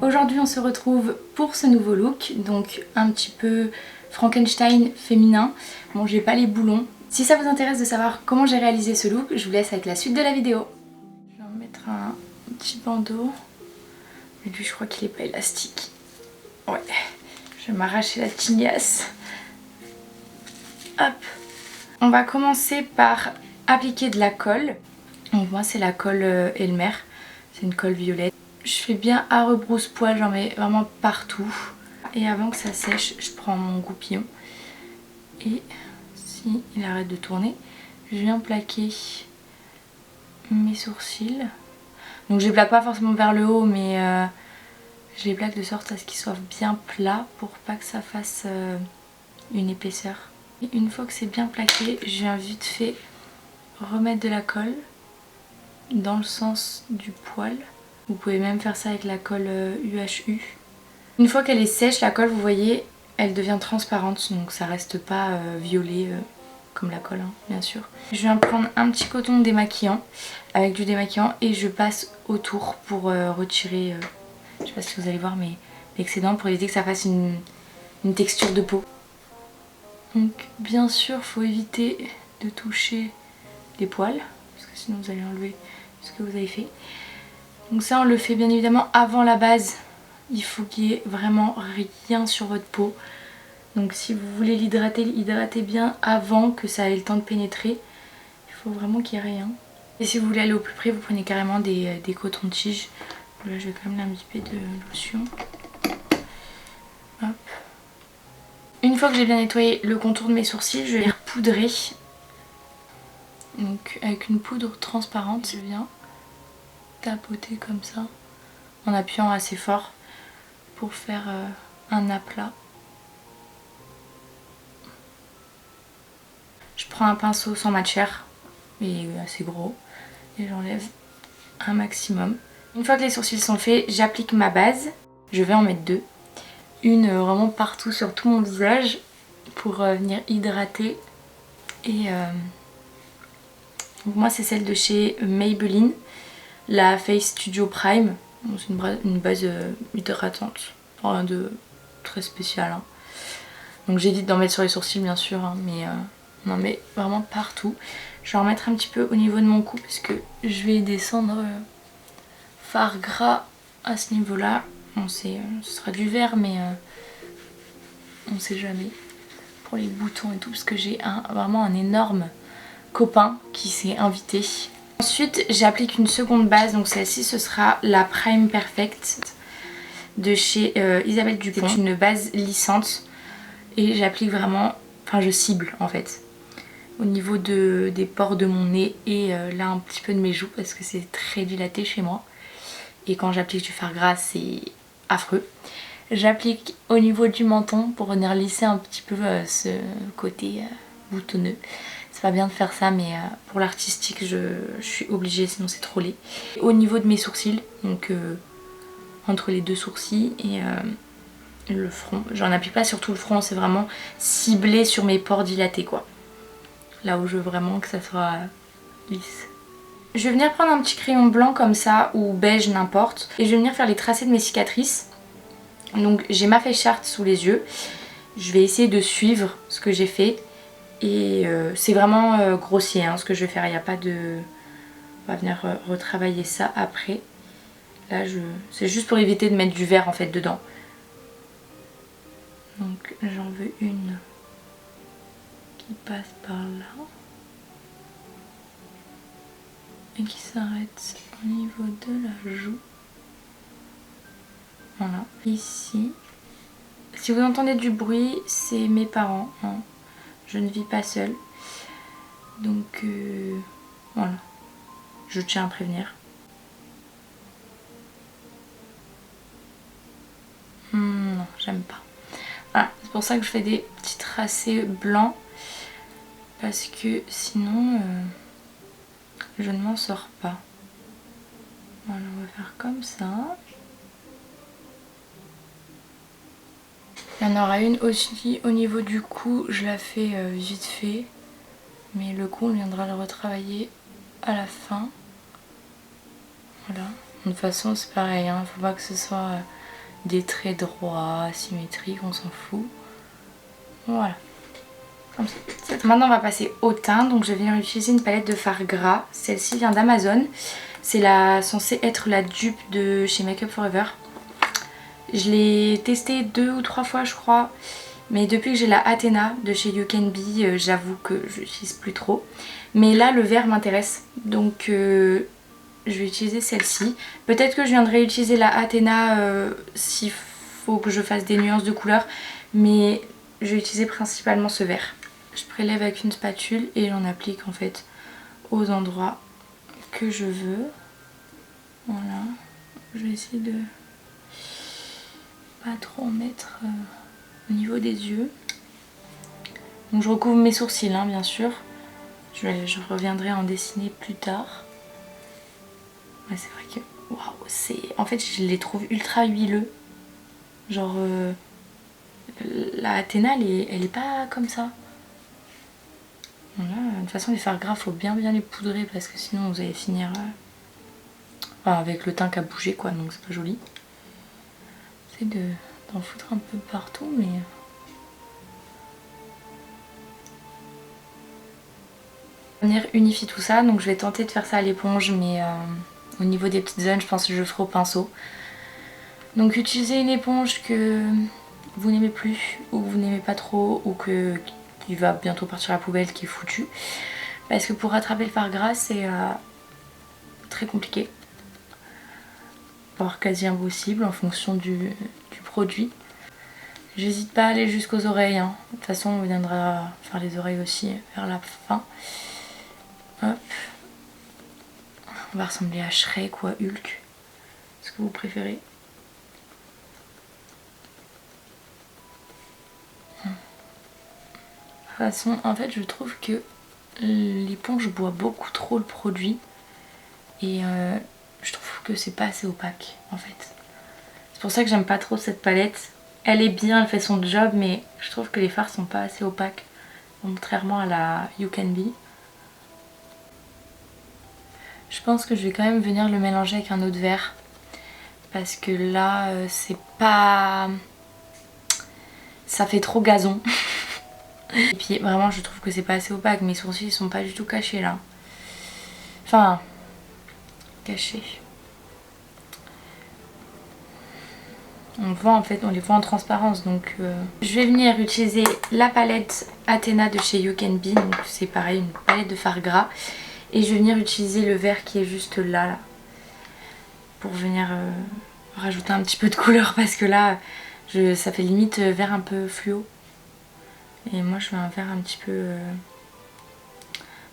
Aujourd'hui on se retrouve pour ce nouveau look, donc un petit peu Frankenstein féminin. Bon, j'ai pas les boulons. Si ça vous intéresse de savoir comment j'ai réalisé ce look, je vous laisse avec la suite de la vidéo. Je vais en mettre un petit bandeau, mais lui je crois qu'il est pas élastique. Ouais, je vais m'arracher la tignasse. Hop. On va commencer par appliquer de la colle. Donc moi c'est la colle Elmer, c'est une colle violette. Je fais bien à rebrousse-poil, j'en mets vraiment partout. Et avant que ça sèche, je prends mon goupillon. Et si il arrête de tourner, je viens plaquer mes sourcils. Donc je les plaque pas forcément vers le haut, mais je les plaque de sorte à ce qu'ils soient bien plats pour pas que ça fasse une épaisseur. Et une fois que c'est bien plaqué, je viens vite fait remettre de la colle dans le sens du poil. Vous pouvez même faire ça avec la colle UHU. Une fois qu'elle est sèche, la colle, vous voyez, elle devient transparente, donc ça reste pas violet comme la colle, hein, bien sûr. Je viens prendre un petit coton démaquillant avec du démaquillant et je passe autour pour retirer, je sais pas si vous allez voir, mais l'excédent, pour éviter que ça fasse une texture de peau. Donc bien sûr, faut éviter de toucher les poils, parce que sinon vous allez enlever ce que vous avez fait. Donc ça on le fait bien évidemment avant la base. Il faut qu'il y ait vraiment rien sur votre peau. Donc si vous voulez l'hydrater, hydratez bien avant que ça ait le temps de pénétrer. Il faut vraiment qu'il n'y ait rien. Et si vous voulez aller au plus près, vous prenez carrément des cotons-tiges. Là je vais quand même l'imbiber de lotion. Hop. Une fois que j'ai bien nettoyé le contour de mes sourcils, je vais les repoudrer. Donc avec une poudre transparente, je viens tapoter comme ça en appuyant assez fort pour faire un aplat. Je prends un pinceau sans matière et assez gros et j'enlève un maximum. Une fois que les sourcils sont faits, j'applique ma base. Je vais en mettre deux. Une vraiment partout sur tout mon visage pour venir hydrater. Et donc moi c'est celle de chez Maybelline, la Face Studio Prime. C'est une base hydratante, rien de très spécial, hein. Donc j'évite d'en mettre sur les sourcils bien sûr, hein, mais on en met vraiment partout. Je vais en mettre un petit peu au niveau de mon cou parce que je vais descendre fard gras à ce niveau là. Bon, ce sera du vert, mais on sait jamais pour les boutons et tout, parce que j'ai vraiment un énorme copain qui s'est invité. Ensuite j'applique une seconde base, donc celle-ci ce sera la Prime Perfect de chez Isabelle Dupont. C'est une base lissante et j'applique vraiment, enfin je cible en fait au niveau des pores de mon nez et là un petit peu de mes joues parce que c'est très dilaté chez moi et quand j'applique du fard gras c'est affreux. J'applique au niveau du menton pour venir lisser un petit peu ce côté boutonneux. C'est pas bien de faire ça, mais pour l'artistique je suis obligée, sinon c'est trop laid. Au niveau de mes sourcils, donc entre les deux sourcils et le front, j'en applique pas sur tout le front, c'est vraiment ciblé sur mes pores dilatés quoi. Là où je veux vraiment que ça soit lisse. Je vais venir prendre un petit crayon blanc comme ça, ou beige, n'importe, et je vais venir faire les tracés de mes cicatrices. Donc j'ai ma face chart sous les yeux, je vais essayer de suivre ce que j'ai fait. Et c'est vraiment grossier hein, ce que je vais faire, il n'y a pas de... On va venir retravailler ça après. Là c'est juste pour éviter de mettre du vert en fait dedans. Donc j'en veux une qui passe par là. Et qui s'arrête au niveau de la joue. Voilà, ici. Si vous entendez du bruit, c'est mes parents, hein. Je ne vis pas seule. Donc voilà, je tiens à prévenir. Non, j'aime pas. Voilà, c'est pour ça que je fais des petits tracés blancs. Parce que sinon, je ne m'en sors pas. Voilà, on va faire comme ça. Il y en aura une aussi au niveau du cou, je la fais vite fait. Mais le cou, on viendra le retravailler à la fin. Voilà. De toute façon, c'est pareil, hein, faut pas que ce soit des traits droits, symétriques, on s'en fout. Voilà. Comme ça. Maintenant on va passer au teint, donc je vais venir utiliser une palette de fard gras. Celle-ci vient d'Amazon. C'est censée être la dupe de chez Make Up For Ever. Je l'ai testée 2 ou 3 fois je crois. Mais depuis que j'ai la Athena de chez You Can Be, j'avoue que je l'utilise plus trop. Mais là le vert m'intéresse, donc je vais utiliser celle-ci. Peut-être que je viendrai utiliser la Athena s'il faut que je fasse des nuances de couleurs. Mais je vais utiliser principalement ce vert. Je prélève avec une spatule et j'en applique en fait aux endroits que je veux. Voilà. Je vais essayer de pas trop en mettre au niveau des yeux. Donc je recouvre mes sourcils hein, bien sûr. Je reviendrai en dessiner plus tard. Ouais, c'est vrai que waouh, en fait je les trouve ultra huileux. Genre la Athena elle est pas comme ça. Voilà, de toute façon les fards gras faut bien les poudrer parce que sinon vous allez finir avec le teint qui a bougé quoi, donc c'est pas joli. J'essaie d'en foutre un peu partout mais... Venir unifier tout ça, donc je vais tenter de faire ça à l'éponge mais au niveau des petites zones je pense que je le ferai au pinceau. Donc utilisez une éponge que vous n'aimez plus ou vous n'aimez pas trop ou qui va bientôt partir à la poubelle, qui est foutu. Parce que pour rattraper le fard gras c'est très compliqué. Voire quasi impossible en fonction du produit. J'hésite pas à aller jusqu'aux oreilles. Hein. De toute façon on viendra faire les oreilles aussi vers la fin. Hop. On va ressembler à Shrek ou à Hulk. Ce que vous préférez. De toute façon, en fait, je trouve que l'éponge boit beaucoup trop le produit. Et je trouve que c'est pas assez opaque, en fait. C'est pour ça que j'aime pas trop cette palette. Elle est bien, elle fait son job, mais je trouve que les fards sont pas assez opaques. Contrairement à la You Can Be. Je pense que je vais quand même venir le mélanger avec un autre vert. Parce que là, c'est pas... Ça fait trop gazon. Et puis vraiment, je trouve que c'est pas assez opaque. Mes sourcils ils sont pas du tout cachés là. Enfin, cachés. On voit en fait, on les voit en transparence. Donc je vais venir utiliser la palette Athena de chez You Can Be. Donc c'est pareil, une palette de fard gras. Et je vais venir utiliser le vert qui est juste là. Pour venir rajouter un petit peu de couleur. Parce que là, ça fait limite vert un peu fluo. Et moi je veux un vert un petit peu...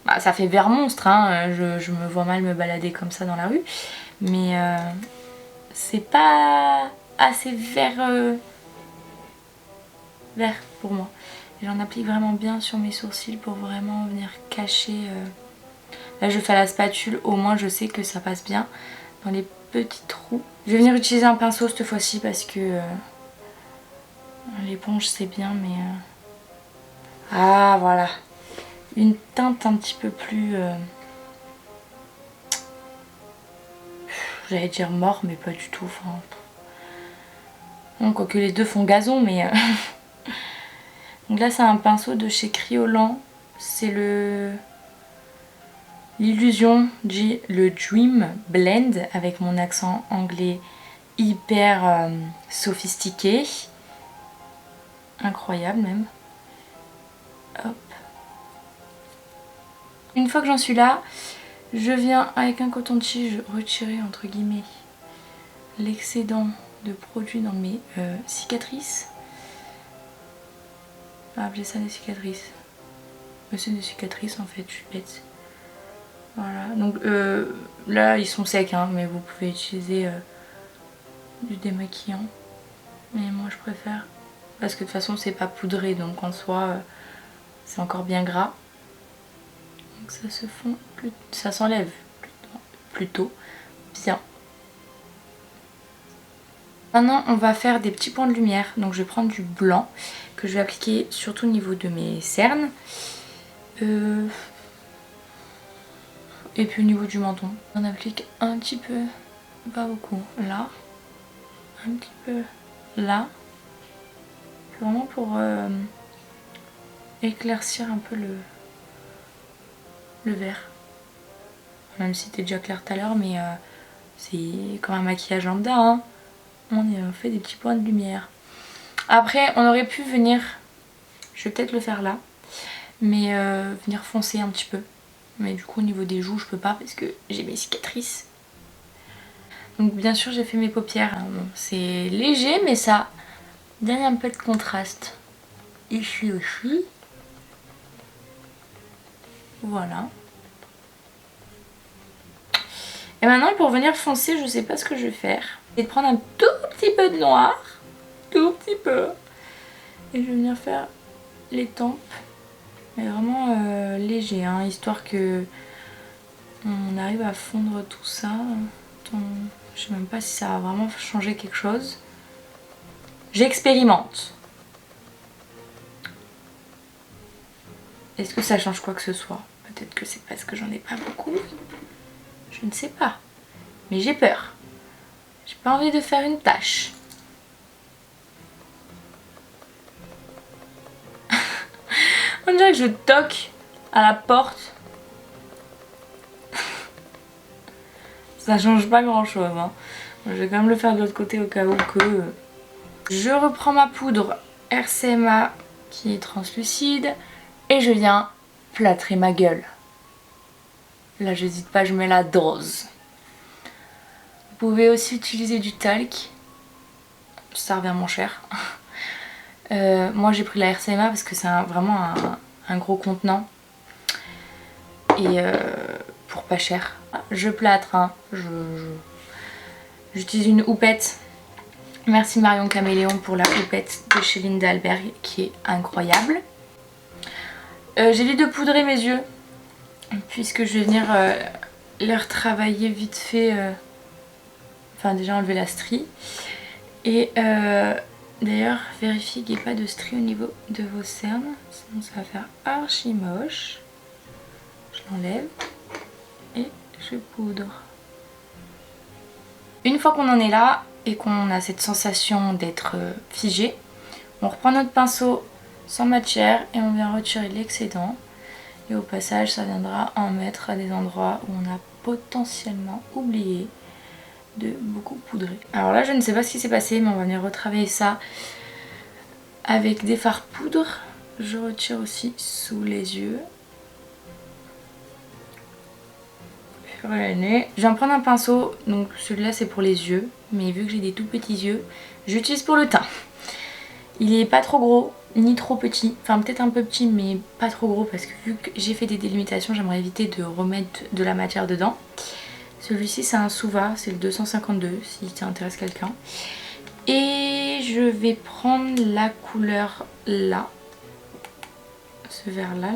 Bah, ça fait vert monstre, hein. Je me vois mal me balader comme ça dans la rue. Mais c'est pas assez vert, vert pour moi. J'en applique vraiment bien sur mes sourcils pour vraiment venir cacher... Là je fais à la spatule, au moins je sais que ça passe bien dans les petits trous. Je vais venir utiliser un pinceau cette fois-ci parce que l'éponge c'est bien mais... Ah voilà, une teinte un petit peu plus... J'allais dire mort mais pas du tout. Enfin... Bon, quoique les deux font gazon mais... Donc là c'est un pinceau de chez Kryolan. C'est l'Illusion, le Dream Blend avec mon accent anglais hyper sophistiqué. Incroyable même. Hop. Une fois que j'en suis là, je viens avec un coton-tige retirer entre guillemets l'excédent de produit dans mes cicatrices. On va appeler ça des cicatrices. Mais c'est des cicatrices en fait, je suis bête. Voilà, donc là ils sont secs hein, mais vous pouvez utiliser du démaquillant. Mais moi je préfère parce que de toute façon c'est pas poudré donc en soi c'est encore bien gras. Donc ça se fond, ça s'enlève plutôt bien. Maintenant on va faire des petits points de lumière. Donc je vais prendre du blanc que je vais appliquer surtout au niveau de mes cernes. Et puis au niveau du menton, on applique un petit peu, pas beaucoup, là, un petit peu là. C'est vraiment pour éclaircir un peu le vert. Même si c'était déjà clair tout à l'heure, mais c'est comme un maquillage lambda, hein. On fait des petits points de lumière. Après, on aurait pu venir, je vais peut-être le faire là, mais venir foncer un petit peu. Mais du coup, au niveau des joues, je peux pas parce que j'ai mes cicatrices. Donc bien sûr, j'ai fait mes paupières. Bon, c'est léger, mais ça donne un peu de contraste. Ici aussi. Voilà. Et maintenant, pour venir foncer, je sais pas ce que je vais faire. Je vais prendre un tout petit peu de noir. Tout petit peu. Et je vais venir faire les tempes. Mais vraiment léger, hein, histoire que on arrive à fondre tout ça. Attends, je sais même pas si ça va vraiment changer quelque chose. J'expérimente. Est-ce que ça change quoi que ce soit? Peut-être que c'est parce que j'en ai pas beaucoup. Je ne sais pas. Mais j'ai peur. J'ai pas envie de faire une tâche. On dirait que je toque à la porte. Ça change pas grand chose, hein. Je vais quand même le faire de l'autre côté au cas où que... Je reprends ma poudre RCMA qui est translucide et je viens plâtrer ma gueule. Là j'hésite pas, je mets la dose. Vous pouvez aussi utiliser du talc. Ça revient moins cher. Moi j'ai pris la RCMA parce que c'est vraiment un gros contenant. Et pour pas cher. Je plâtre, hein. J'utilise une houppette. Merci Marion Caméléon pour la houppette de chez Linda Alberg qui est incroyable. J'évite de poudrer mes yeux puisque je vais venir les retravailler vite fait. Enfin déjà enlever la strie. Et d'ailleurs vérifiez qu'il n'y ait pas de strie au niveau de vos cernes. Sinon ça va faire archi moche. Je l'enlève et je poudre. Une fois qu'on en est là et qu'on a cette sensation d'être figé, on reprend notre pinceau sans matière et on vient retirer l'excédent. Et au passage, ça viendra en mettre à des endroits où on a potentiellement oublié de beaucoup poudrer. Alors là, je ne sais pas ce qui s'est passé, mais on va venir retravailler ça avec des fards poudre. Je retire aussi sous les yeux. Je vais en prendre un pinceau, donc celui-là c'est pour les yeux, mais vu que j'ai des tout petits yeux, j'utilise pour le teint. Il est pas trop gros, ni trop petit, enfin peut-être un peu petit mais pas trop gros parce que vu que j'ai fait des délimitations, j'aimerais éviter de remettre de la matière dedans. Celui-ci c'est un Suva, c'est le 252 si ça intéresse quelqu'un. Et je vais prendre la couleur là, ce vert là,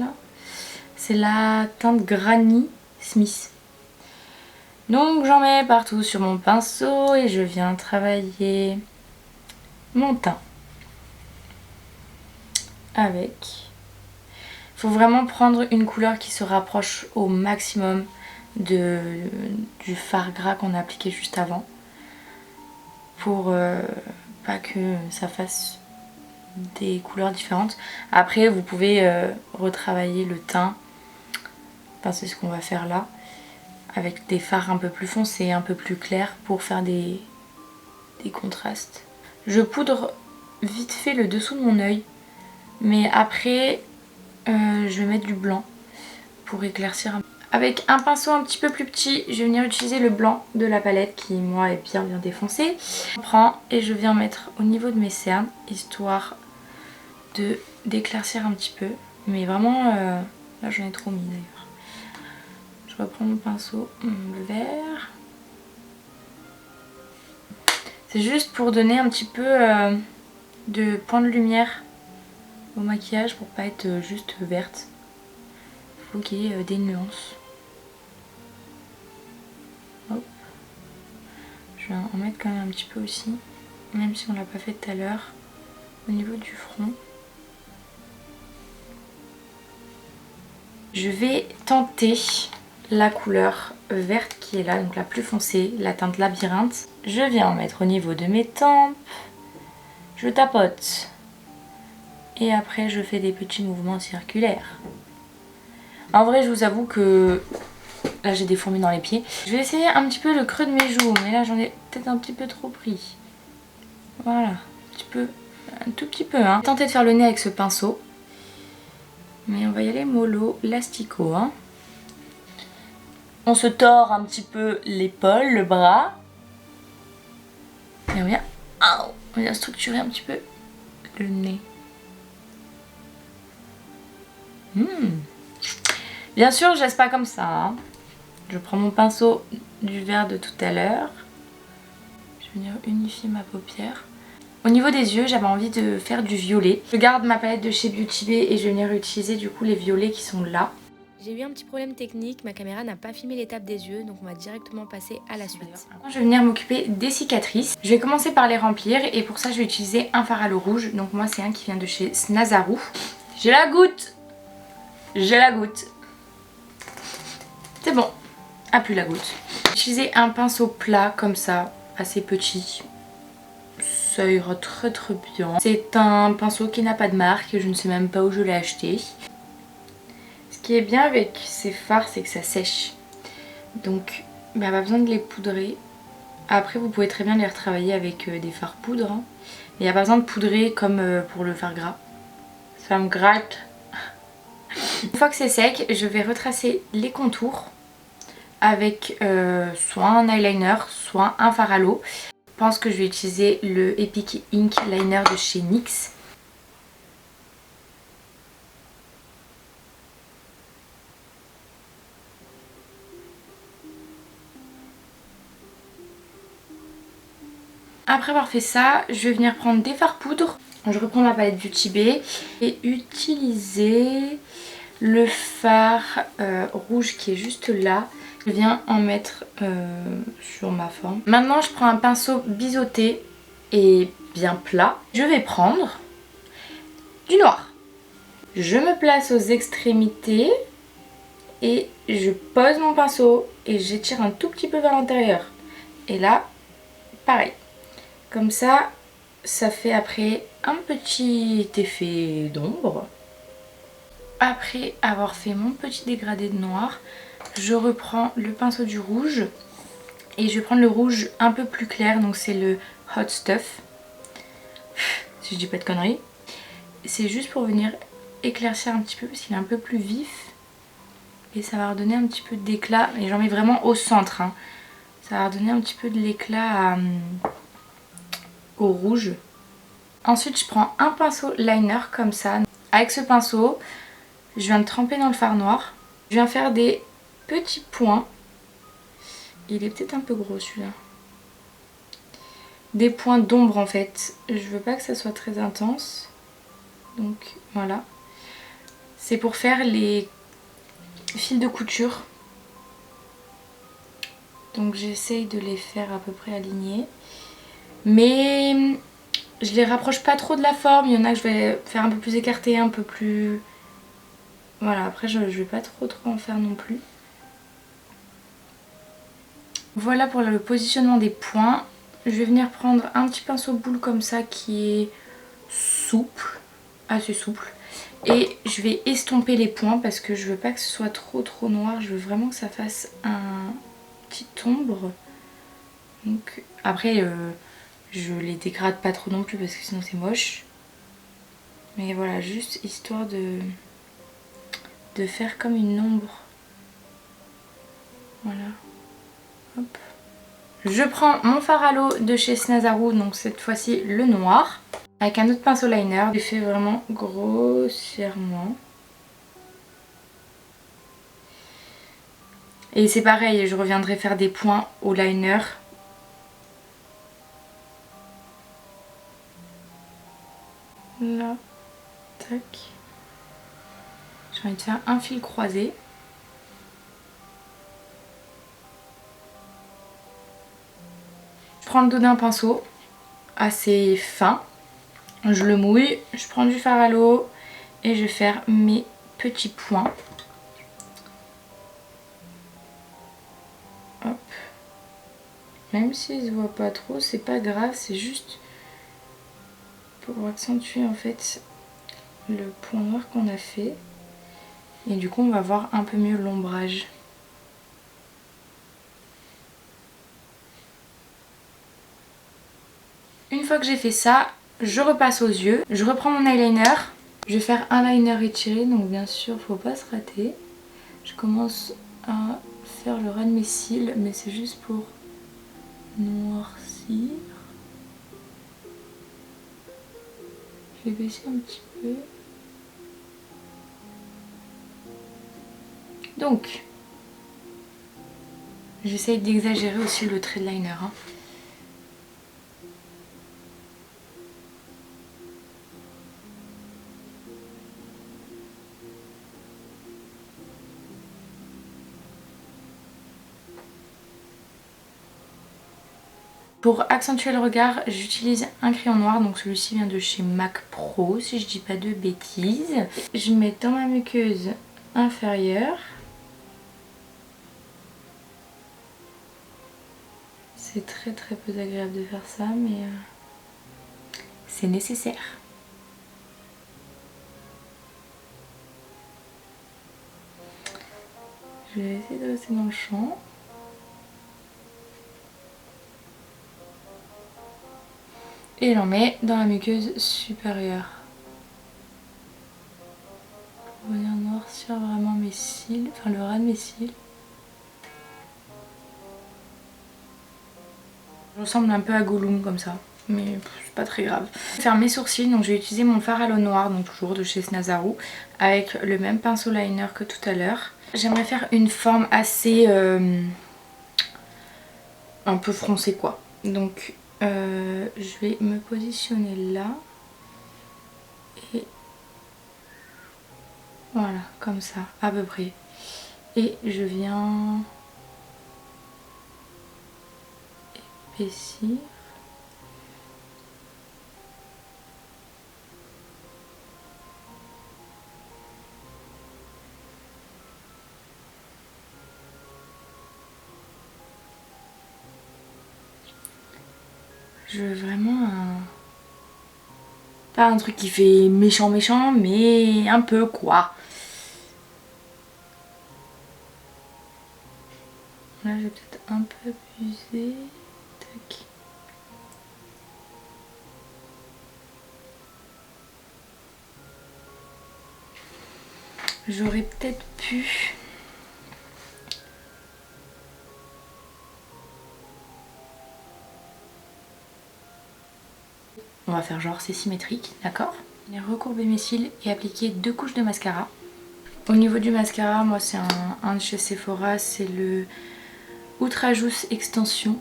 c'est la teinte Granny Smith. Donc j'en mets partout sur mon pinceau et je viens travailler mon teint avec. Il faut vraiment prendre une couleur qui se rapproche au maximum du fard gras qu'on a appliqué juste avant pour pas que ça fasse des couleurs différentes. Après vous pouvez retravailler le teint, enfin c'est ce qu'on va faire là, avec des fards un peu plus foncés, un peu plus clairs pour faire des contrastes. Je poudre vite fait le dessous de mon œil, mais après je vais mettre du blanc pour éclaircir un peu. Avec un pinceau un petit peu plus petit, je vais venir utiliser le blanc de la palette qui moi est bien défoncé. Je prends et je viens mettre au niveau de mes cernes, histoire d'éclaircir un petit peu. Mais vraiment, là j'en ai trop mis d'ailleurs. Je reprends mon pinceau, le vert. C'est juste pour donner un petit peu de point de lumière au maquillage pour pas être juste verte. Il faut qu'il y ait des nuances. Hop. Je vais en mettre quand même un petit peu aussi, même si on l'a pas fait tout à l'heure, au niveau du front. Je vais tenter la couleur verte qui est là, donc la plus foncée, la teinte labyrinthe. Je viens en mettre au niveau de mes tempes. je tapote. Et après je fais des petits mouvements circulaires. En vrai je vous avoue que là j'ai des fourmis dans les pieds. Je vais essayer un petit peu le creux de mes joues, mais là j'en ai peut-être un petit peu trop pris. Voilà, un petit peu, un tout petit peu hein. Je vais tenter de faire le nez avec ce pinceau. Mais on va y aller mollo, lastico hein. On se tord un petit peu l'épaule, le bras. Et on vient structurer un petit peu le nez. Bien sûr, je laisse pas comme ça. Hein. Je prends mon pinceau du vert de tout à l'heure. Je vais venir unifier ma paupière. Au niveau des yeux, j'avais envie de faire du violet. Je garde ma palette de chez Beauty Bay et je vais venir utiliser du coup les violets qui sont là. J'ai eu un petit problème technique, ma caméra n'a pas filmé l'étape des yeux, donc on va directement passer à la suite. Je vais venir m'occuper des cicatrices. Je vais commencer par les remplir et pour ça je vais utiliser un fard à l'eau rouge. Donc moi c'est un qui vient de chez Snazaru. J'ai la goutte. J'ai la goutte. C'est bon. Ah plus la goutte. J'ai utilisé un pinceau plat comme ça, assez petit. Ça ira très très bien. C'est un pinceau qui n'a pas de marque, je ne sais même pas où je l'ai acheté. Ce qui est bien avec ces fards, c'est que ça sèche. Donc, pas besoin de les poudrer. Après, vous pouvez très bien les retravailler avec des fards poudre. Hein. Mais il n'y a pas besoin de poudrer comme pour le fard gras. Ça me gratte. Une fois que c'est sec, je vais retracer les contours avec soit un eyeliner, soit un fard à l'eau. Je pense que je vais utiliser le Epic Ink Liner de chez NYX. Après avoir fait ça, je vais venir prendre des fards poudre. Je reprends ma palette Beauty Bay et utiliser le fard rouge qui est juste là. Je viens en mettre sur ma forme. Maintenant, je prends un pinceau biseauté et bien plat. Je vais prendre du noir. Je me place aux extrémités et je pose mon pinceau et j'étire un tout petit peu vers l'intérieur. Et là, pareil. Comme ça, ça fait après un petit effet d'ombre. Après avoir fait mon petit dégradé de noir, je reprends le pinceau du rouge et je vais prendre le rouge un peu plus clair, donc c'est le Hot Stuff, si je dis pas de conneries. C'est juste pour venir éclaircir un petit peu parce qu'il est un peu plus vif et ça va redonner un petit peu d'éclat, et j'en mets vraiment au centre. Hein. Ça va redonner un petit peu de l'éclat au rouge. Ensuite je prends un pinceau liner comme ça. Avec ce pinceau, je viens de tremper dans le fard noir. Je viens faire des petits points. Il est peut-être un peu gros celui-là. Des points d'ombre en fait. Je veux pas que ça soit très intense. Donc voilà. C'est pour faire les fils de couture. Donc j'essaye de les faire à peu près alignés. Mais je les rapproche pas trop de la forme. Il y en a que je vais faire un peu plus écarté, un peu plus... Voilà, après je vais pas trop en faire non plus. Voilà pour le positionnement des points. Je vais venir prendre un petit pinceau boule comme ça qui est souple, assez souple. Et je vais estomper les points parce que je veux pas que ce soit trop noir. Je veux vraiment que ça fasse un petit ombre. Donc après je les dégrade pas trop non plus parce que sinon c'est moche. Mais voilà, juste histoire de faire comme une ombre. Voilà. Hop. Je prends mon fard à l'eau de chez Snazaru, donc cette fois-ci le noir, avec un autre pinceau liner. Je fais vraiment grossièrement. Et c'est pareil, je reviendrai faire des points au liner. Là, tac. J'ai envie de faire un fil croisé. Je prends le dos d'un pinceau assez fin. Je le mouille, je prends du fard à l'eau et je vais faire mes petits points. Hop. Même s'il se voit pas trop, c'est pas grave, c'est juste pour accentuer en fait le point noir qu'on a fait. Et du coup on va voir un peu mieux l'ombrage. Une fois que j'ai fait ça, je repasse aux yeux. Je reprends mon eyeliner. Je vais faire un liner étiré, donc bien sûr faut pas se rater. Je commence à faire le ras de mes cils, mais c'est juste pour noircir. Je vais baisser un petit peu. Donc, j'essaye d'exagérer aussi le trait de liner. Hein. Pour accentuer le regard, j'utilise un crayon noir, donc celui-ci vient de chez MAC Pro, si je dis pas de bêtises. Je mets dans ma muqueuse inférieure. C'est très peu agréable de faire ça, mais c'est nécessaire. Je vais essayer de rester dans le champ. Et j'en mets dans la muqueuse supérieure. Pour venir noircir vraiment mes cils, enfin le ras de mes cils. Je ressemble un peu à Gollum comme ça, mais c'est pas très grave. Je vais faire mes sourcils, donc je vais utiliser mon fard à l'eau noire, donc toujours de chez Snazaru, avec le même pinceau liner que tout à l'heure. J'aimerais faire une forme assez un peu froncée quoi. Donc je vais me positionner là. Et voilà, comme ça, à peu près. Et je viens épaissir. Je veux vraiment un... Pas un truc qui fait méchant mais un peu quoi. Là je vais peut-être un peu abuser. Tac. J'aurais peut-être pu... On va faire genre c'est symétrique, d'accord? Je vais recourber mes cils et appliquer 2 couches de mascara. Au niveau du mascara, moi c'est un de chez Sephora, c'est le Ultrajousse Extension.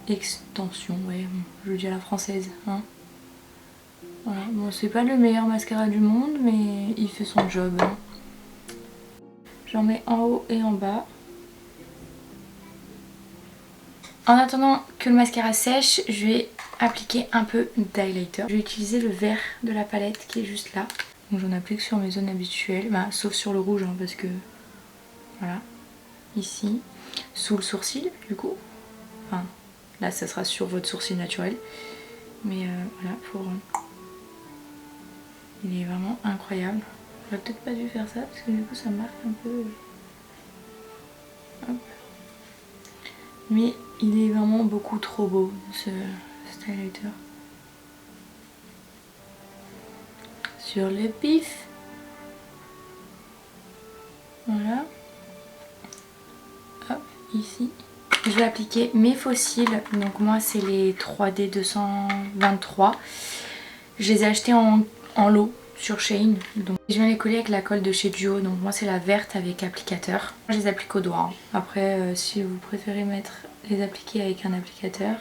Extension, ouais, je le dis à la française. Hein. Voilà. Bon, c'est pas le meilleur mascara du monde, mais il fait son job. Hein. J'en mets en haut et en bas. En attendant que le mascara sèche, je vais appliquer un peu d'highlighter. Je vais utiliser le vert de la palette qui est juste là. Donc j'en applique sur mes zones habituelles, bah, sauf sur le rouge hein, parce que voilà, ici, sous le sourcil du coup. Enfin, là ça sera sur votre sourcil naturel. Mais voilà, pour... il est vraiment incroyable. J'aurais peut-être pas dû faire ça parce que du coup ça marque un peu... Hop. Mais il est vraiment beaucoup trop beau ce highlighter. Sur le pif. Voilà. Hop, ici. Je vais appliquer mes faux cils. Donc moi c'est les 3D 223. Je les ai achetés en lot sur Shein. Donc je viens les coller avec la colle de chez Duo. Donc moi c'est la verte avec applicateur. Je les applique au doigt. Hein. Après si vous préférez les appliquer avec un applicateur,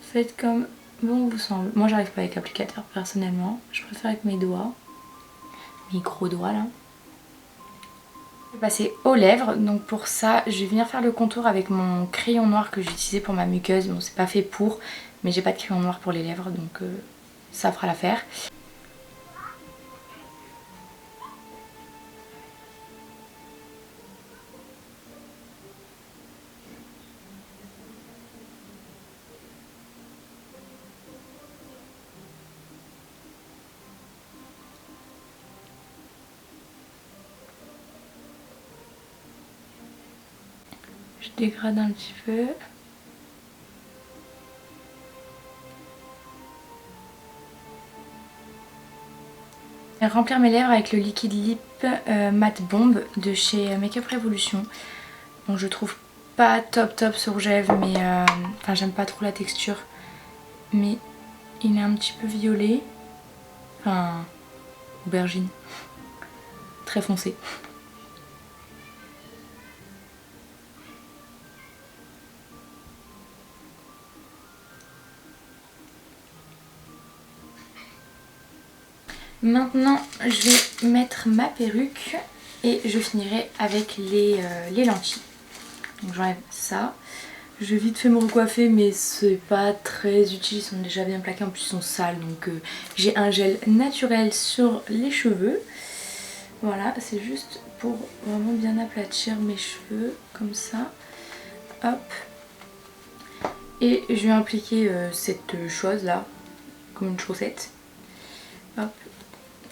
faites comme bon vous semble. Moi j'arrive pas avec applicateur personnellement. Je préfère avec mes doigts. Mes gros doigts là. Je vais passer aux lèvres, donc pour ça je vais venir faire le contour avec mon crayon noir que j'ai utilisé pour ma muqueuse. Bon c'est pas fait pour, mais j'ai pas de crayon noir pour les lèvres donc ça fera l'affaire. dégrade un petit peu. Et remplir mes lèvres avec le liquide lip matte bombe de chez Makeup Revolution. Bon, je trouve pas top ce rouge à lèvres, mais enfin j'aime pas trop la texture, mais il est un petit peu violet, enfin aubergine, très foncé. Maintenant je vais mettre ma perruque et je finirai avec les lentilles. Donc j'enlève ça. Je vais vite fait me recoiffer, mais c'est pas très utile, ils sont déjà bien plaqués, en plus ils sont sales, donc j'ai un gel naturel sur les cheveux. Voilà, c'est juste pour vraiment bien aplatir mes cheveux, comme ça. Hop. Et je vais appliquer cette chose là, comme une chaussette. Hop.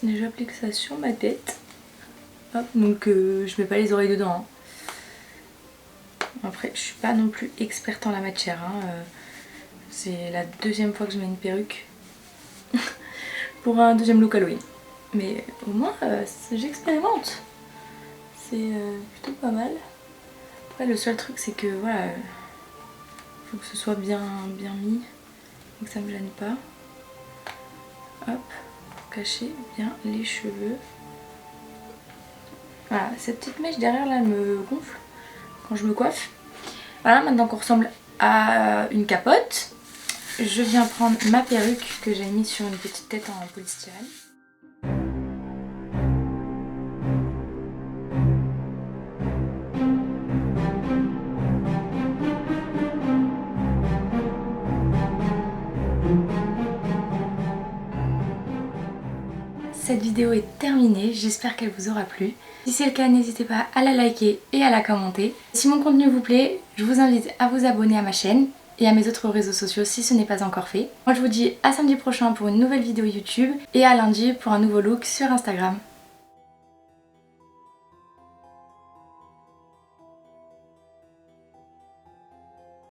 Et j'applique ça sur ma tête. Hop, donc je mets pas les oreilles dedans. Hein. Après, je suis pas non plus experte en la matière. Hein. C'est la deuxième fois que je mets une perruque pour un deuxième look Halloween. Mais au moins, j'expérimente. C'est plutôt pas mal. Après, le seul truc, c'est que voilà, faut que ce soit bien mis, donc ça me gêne pas. Hop, pour cacher bien les cheveux. Voilà, cette petite mèche derrière là, elle me gonfle quand je me coiffe. Voilà, maintenant qu'on ressemble à une capote, je viens prendre ma perruque que j'ai mise sur une petite tête en polystyrène. Cette vidéo est terminée, j'espère qu'elle vous aura plu. Si c'est le cas, n'hésitez pas à la liker et à la commenter. Si mon contenu vous plaît, je vous invite à vous abonner à ma chaîne et à mes autres réseaux sociaux si ce n'est pas encore fait. Moi je vous dis à samedi prochain pour une nouvelle vidéo YouTube et à lundi pour un nouveau look sur Instagram.